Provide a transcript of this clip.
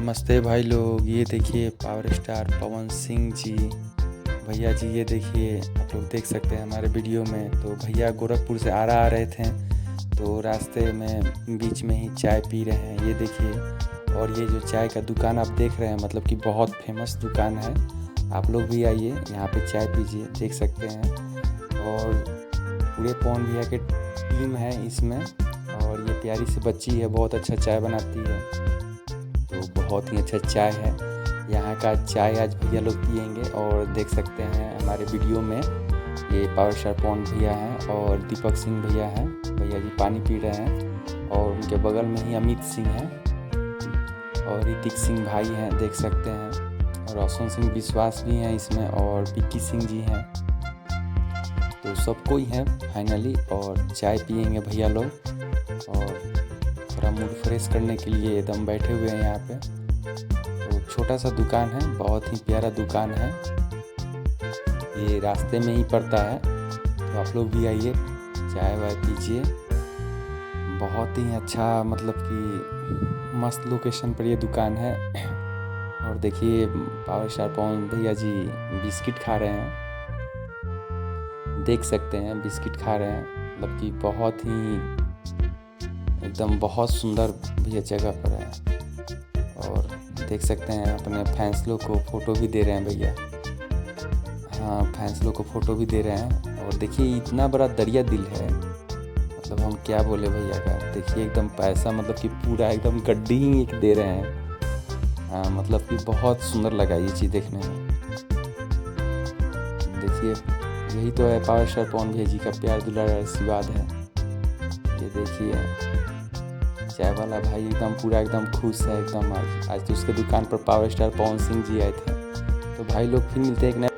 नमस्ते भाई लोग, ये देखिए पावर स्टार पवन सिंह जी। भैया जी ये देखिए, आप लोग देख सकते हैं हमारे वीडियो में। तो भैया गोरखपुर से आ रहे थे, तो रास्ते में बीच में ही चाय पी रहे हैं, ये देखिए। और ये जो चाय का दुकान आप देख रहे हैं, मतलब कि बहुत फेमस दुकान है। आप लोग भी आइए यहाँ पे चाय पीजिए, देख सकते हैं। और पूरे पवन भैया के टीम है इसमें। और ये प्यारी सी बच्ची है, बहुत अच्छा चाय बनाती है, तो बहुत ही अच्छा चाय है। यहाँ का चाय आज भैया लोग पियेंगे। और देख सकते हैं हमारे वीडियो में ये पावर स्टार पवन भैया हैं और दीपक सिंह भैया हैं। भैया जी पानी पी रहे हैं और उनके बगल में ही अमित सिंह हैं और ऋतिक सिंह भाई हैं, देख सकते हैं। और रोशन सिंह विश्वास भी हैं इसमें और पीटी सिंह जी हैं, तो सबको ही है फाइनली। और चाय पियेंगे भैया लोग और थोड़ा मूड फ्रेश करने के लिए एकदम बैठे हुए हैं यहाँ पे। तो छोटा सा दुकान है, बहुत ही प्यारा दुकान है, ये रास्ते में ही पड़ता है। तो आप लोग भी आइए, चाय वाय पीजिए। बहुत ही अच्छा, मतलब कि मस्त लोकेशन पर ये दुकान है। और देखिए पावर स्टार पवन भैया जी बिस्किट खा रहे हैं, देख सकते हैं बिस्किट खा रहे हैं। मतलब कि बहुत ही एकदम बहुत सुंदर भैया जगह पर है। और देख सकते हैं अपने फैंस लोग को फ़ोटो भी दे रहे हैं भैया। हाँ, फैंस लोग को फ़ोटो भी दे रहे हैं। और देखिए इतना बड़ा दरिया दिल है, मतलब हम क्या बोले भैया का। देखिए एकदम पैसा, मतलब कि पूरा एकदम गड्डी ही एक दे रहे हैं। हाँ, मतलब कि बहुत सुंदर लगा ये चीज़ देखने में। देखिए यही तो है पावर स्टार पवन भैया जी का प्यार दुलार आशीर्वाद है। ये देखिए चाय वाला भाई एकदम पूरा एकदम खुश है एकदम। आज तो उसके दुकान पर पावर स्टार पवन सिंह जी आए थे। तो भाई लोग फिर मिलते हैं एक नए